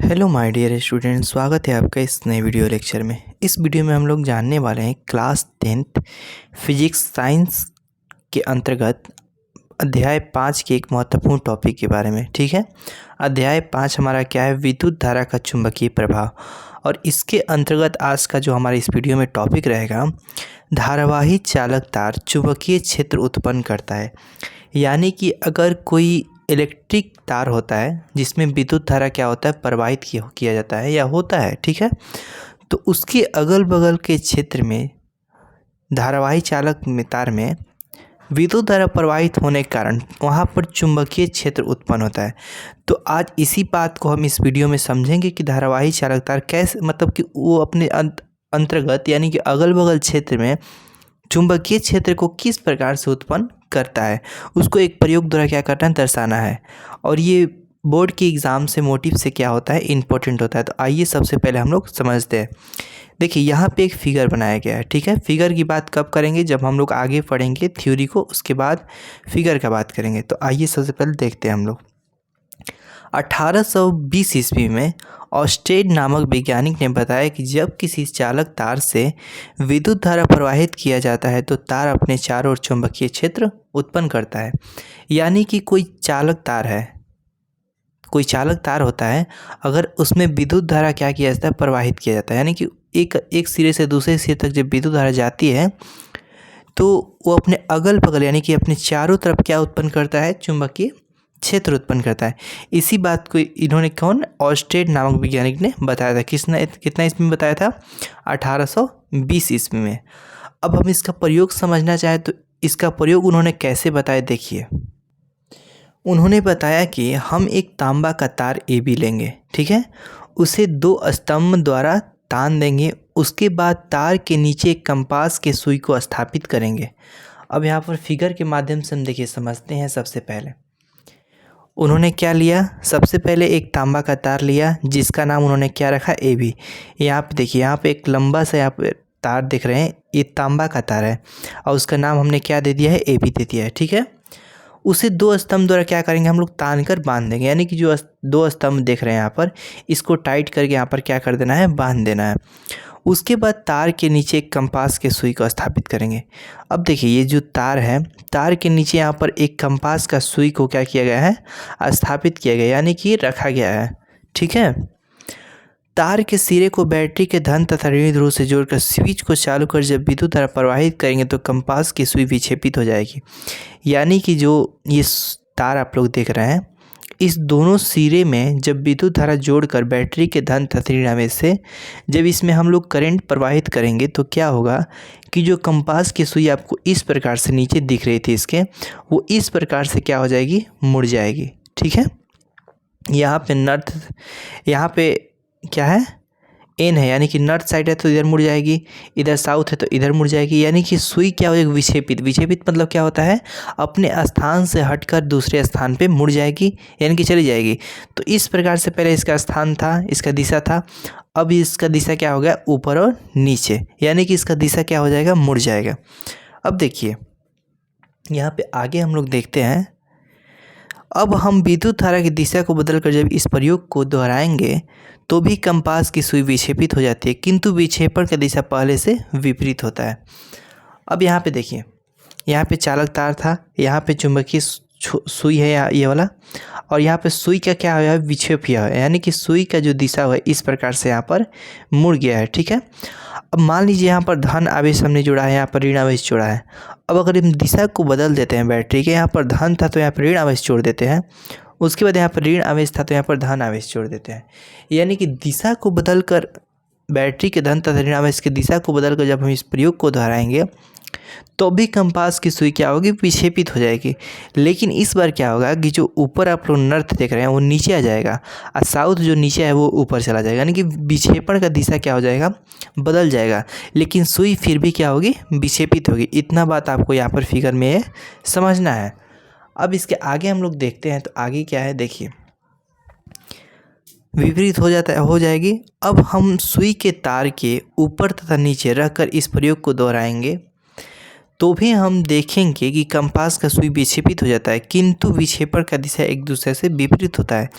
Hello my dear student, स्वागत है आपका इस नए वीडियो लेक्चर में। इस वीडियो में हम लोग जानने वाले हैं क्लास 10th फिजिक्स साइंस के अंतर्गत अध्याय 5 के एक महत्वपूर्ण टॉपिक के बारे में। ठीक है, अध्याय 5 हमारा क्या है? विद्युत धारा का चुंबकीय प्रभाव। और इसके अंतर्गत आज का जो हमारे इस वीडियो में टॉपिक रहेगा, धारावाही चालक तार चुंबकीय क्षेत्र उत्पन्न करता है। यानी कि अगर कोई इलेक्ट्रिक तार होता है जिसमें विद्युत धारा क्या होता है, प्रवाहित किया जाता है या होता है, ठीक है, तो उसके अगल बगल के क्षेत्र में धारावाही चालक में तार में विद्युत धारा प्रवाहित होने के कारण वहाँ पर चुंबकीय क्षेत्र उत्पन्न होता है। तो आज इसी बात को हम इस वीडियो में समझेंगे कि धारावाही चालक तार कैसे, मतलब कि वो अपने अंतर्गत यानी कि अगल बगल क्षेत्र में चुंबकीय क्षेत्र को किस प्रकार से उत्पन्न करता है, उसको एक प्रयोग द्वारा क्या करना है, दर्शाना है। और ये बोर्ड के एग्ज़ाम से मोटिव से क्या होता है, इम्पोर्टेंट होता है। तो आइए सबसे पहले हम लोग समझते हैं। देखिए यहाँ पे एक फिगर बनाया गया है, ठीक है। फिगर की बात कब करेंगे? जब हम लोग आगे पढ़ेंगे थ्योरी को, उसके बाद फिगर का बात करेंगे। तो आइए सबसे पहले देखते हैं हम लोग। 1820 ईस्वी में ऑस्टेड नामक वैज्ञानिक ने बताया कि जब किसी चालक तार से विद्युत धारा प्रवाहित किया जाता है तो तार अपने चारों ओर चुंबकीय क्षेत्र उत्पन्न करता है। यानी कि कोई चालक तार है, कोई चालक तार होता है, अगर उसमें विद्युत धारा क्या किया जाता है, प्रवाहित किया जाता है। यानी कि एक सिरे से दूसरे सिरे तक जब विद्युत धारा जाती है तो वो अपने अगल बगल यानी कि अपने चारों तरफ क्या उत्पन्न करता है, चुंबकीय क्षेत्र उत्पन्न करता है। इसी बात को इन्होंने कौन, ऑस्टेड नामक वैज्ञानिक ने बताया था। कितना ईस्वी में बताया था? 1820 ईस्वी में। अब हम इसका प्रयोग समझना चाहें तो इसका प्रयोग उन्होंने कैसे बताया, देखिए। उन्होंने बताया कि हम एक तांबा का तार AB लेंगे, ठीक है, उसे 2 स्तंभ द्वारा तान देंगे। उसके बाद तार के नीचे एक कंपास के सुई को स्थापित करेंगे। अब यहाँ पर फिगर के माध्यम से हम देखिए समझते हैं। सबसे पहले उन्होंने क्या लिया? सबसे पहले एक तांबा का तार लिया जिसका नाम उन्होंने क्या रखा, AB। यहाँ पे देखिए, यहाँ पे एक लंबा सा यहाँ पे तार दिख रहे हैं, ये तांबा का तार है और उसका नाम हमने क्या दे दिया है, AB दे दिया है, ठीक है। उसे 2 स्तंभ द्वारा क्या करेंगे, हम लोग तान कर बांध देंगे। यानी कि जो 2 स्तंभ देख रहे हैं यहाँ पर, इसको टाइट करके यहाँ पर क्या कर देना है, बांध देना है। उसके बाद तार के नीचे एक कंपास के सुई को स्थापित करेंगे। अब देखिए ये जो तार है, तार के नीचे यहाँ पर एक कंपास का सुई को क्या किया गया है, स्थापित किया गया, यानी कि रखा गया है, ठीक है। तार के सिरे को बैटरी के धन तथा ऋण ध्रुव से जोड़कर स्विच को चालू कर जब विद्युत धारा प्रवाहित करेंगे तो कंपास की सुई विक्षेपित हो जाएगी। यानी कि जो ये तार आप लोग देख रहे हैं, इस दोनों सिरे में जब विद्युत धारा जोड़कर बैटरी के धन तथा ऋण आवेश से जब इसमें हम लोग करंट प्रवाहित करेंगे तो क्या होगा कि जो कंपास की सुई आपको इस प्रकार से नीचे दिख रही थी इसके, वो इस प्रकार से क्या हो जाएगी, मुड़ जाएगी, ठीक है। यहाँ पे नॉर्थ, यहाँ पे क्या है, N है, यानी कि नॉर्थ साइड है तो इधर मुड़ जाएगी, इधर साउथ है तो इधर मुड़ जाएगी। यानी कि सुई क्या हो जाएगी, विक्षेपित। विक्षेपित मतलब क्या होता है, अपने स्थान से हटकर दूसरे स्थान पे मुड़ जाएगी, यानी कि चली जाएगी। तो इस प्रकार से पहले इसका स्थान था, इसका दिशा था, अब इसका दिशा क्या हो गया, ऊपर और नीचे, यानी कि इसका दिशा क्या हो जाएगा, मुड़ जाएगा। अब देखिए यहाँ पे आगे हम लोग देखते हैं। अब हम विद्युत धारा की दिशा को बदलकर जब इस प्रयोग को दोहराएंगे तो भी कंपास की सुई विक्षेपित हो जाती है, किंतु विक्षेपण का दिशा पहले से विपरीत होता है। अब यहाँ पे देखिए, यहाँ पे चालक तार था, यहाँ पे चुंबकीय सुई है ये वाला, और यहाँ पे सुई का क्या हुआ है, विक्षेप किया है, यानी कि सुई का जो दिशा है इस प्रकार से यहाँ पर मुड़ गया है, ठीक है। अब मान लीजिए यहाँ पर धन आवेश हमने जोड़ा है, यहाँ पर ऋण आवेश जोड़ा है। अब अगर हम दिशा को बदल देते हैं बैटरी के, यहाँ पर धन था तो यहाँ पर ऋण आवेश जोड़ देते हैं, उसके बाद यहाँ पर ऋण आवेश था तो यहाँ पर धन आवेश जोड़ देते हैं। यानी कि दिशा को बदलकर, बैटरी के धन तथा ऋण आवेश की दिशा को बदलकर जब हम इस प्रयोग को दोहराएंगे तो भी कंपास की सुई क्या होगी, विक्षेपित हो जाएगी। लेकिन इस बार क्या होगा कि जो ऊपर आप लोग नॉर्थ देख रहे हैं वो नीचे आ जाएगा और साउथ जो नीचे है वो ऊपर चला जाएगा, यानी कि विक्षेपण का दिशा क्या हो जाएगा, बदल जाएगा। लेकिन सुई फिर भी क्या होगी, विक्षेपित होगी। इतना बात आपको यहाँ पर फिगर में समझना है। अब इसके आगे हम लोग देखते हैं तो आगे क्या है, देखिए विपरीत हो जाएगी। अब हम सुई के तार के ऊपर तथा नीचे रखकर इस प्रयोग को दोहराएंगे तो भी हम देखेंगे कि कंपास का सुई विक्षेपित हो जाता है, किंतु विक्षेपण का दिशा एक दूसरे से विपरीत होता है।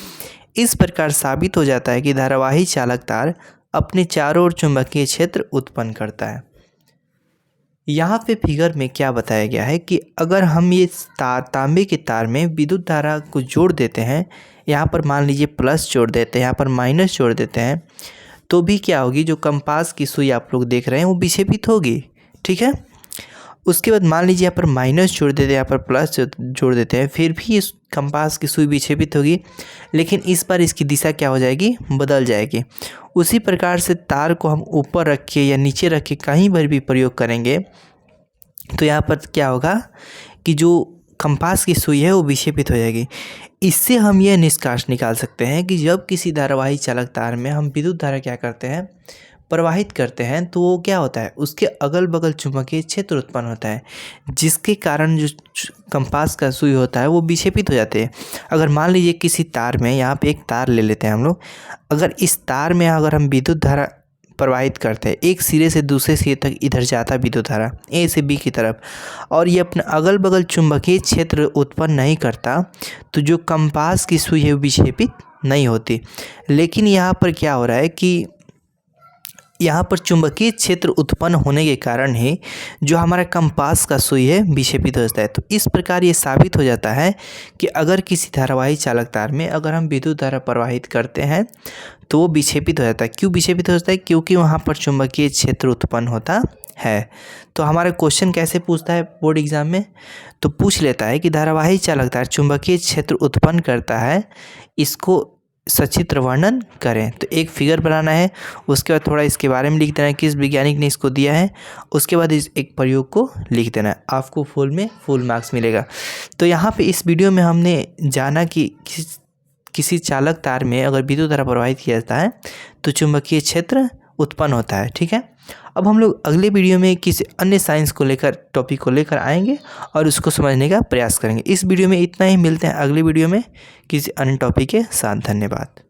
इस प्रकार साबित हो जाता है कि धारावाही चालक तार अपने चारों ओर चुंबकीय क्षेत्र उत्पन्न करता है। यहाँ पे फिगर में क्या बताया गया है कि अगर हम ये तांबे के तार में विद्युत धारा को जोड़ देते हैं, यहाँ पर मान लीजिए प्लस जोड़ देते हैं, यहाँ पर माइनस जोड़ देते हैं, तो भी क्या होगी, जो कंपास की सुई आप लोग देख रहे हैं वो विक्षेपित होगी। ठीक है। उसके बाद मान लीजिए यहाँ पर माइनस जोड़ देते हैं, यहाँ पर प्लस जोड़ देते हैं, फिर भी इस कंपास की सुई विक्षेपित होगी, लेकिन इस बार इसकी दिशा क्या हो जाएगी, बदल जाएगी। उसी प्रकार से तार को हम ऊपर रख के या नीचे रख के कहीं पर भी प्रयोग करेंगे तो यहाँ पर क्या होगा कि जो कंपास की सुई है वो विक्षेपित हो जाएगी। इससे हम यह निष्कर्ष निकाल सकते हैं कि जब किसी धारावाही चालक तार में हम विद्युत धारा क्या करते हैं, प्रवाहित करते हैं, तो वो क्या होता है, उसके अगल बगल चुंबकीय क्षेत्र उत्पन्न होता है, जिसके कारण जो कंपास का सुई होता है वो विक्षेपित हो जाते हैं। अगर मान लीजिए किसी तार में, यहाँ पे एक तार ले लेते हैं हम लोग, अगर इस तार में अगर हम विद्युत धारा प्रवाहित करते हैं, एक सिरे से दूसरे सिरे तक इधर जाता विद्युत धारा ए से बी की तरफ, और ये अपने अगल बगल चुंबकीय क्षेत्र उत्पन्न नहीं करता, तो जो कंपास की सुई है विक्षेपित नहीं होती। लेकिन यहाँ पर क्या हो रहा है कि यहाँ पर चुंबकीय क्षेत्र उत्पन्न होने के कारण ही जो हमारा कंपास का सुई है विक्षेपित हो जाता है। तो इस प्रकार ये साबित हो जाता है कि अगर किसी धारावाही चालक तार में अगर हम विद्युत धारा प्रवाहित करते हैं तो वो विक्षेपित हो जाता है। क्यों विक्षेपित हो जाता है? क्योंकि वहाँ पर चुंबकीय क्षेत्र उत्पन्न होता है। तो हमारा क्वेश्चन कैसे पूछता है बोर्ड एग्जाम में, तो पूछ लेता है कि धारावाही चालक तार चुंबकीय क्षेत्र उत्पन्न करता है, इसको सचित्र वर्णन करें। तो एक फिगर बनाना है, उसके बाद थोड़ा इसके बारे में लिख देना है किस वैज्ञानिक ने इसको दिया है, उसके बाद इस एक प्रयोग को लिख देना है, आपको फुल मार्क्स मिलेगा। तो यहाँ पे इस वीडियो में हमने जाना कि किसी चालक तार में अगर विद्युत धारा प्रवाहित किया जाता है तो चुंबकीय क्षेत्र उत्पन्न होता है। ठीक है। अब हम लोग अगले वीडियो में किसी अन्य साइंस को लेकर टॉपिक को लेकर आएंगे और उसको समझने का प्रयास करेंगे। इस वीडियो में इतना ही, मिलते हैं अगले वीडियो में किसी अन्य टॉपिक के साथ। धन्यवाद।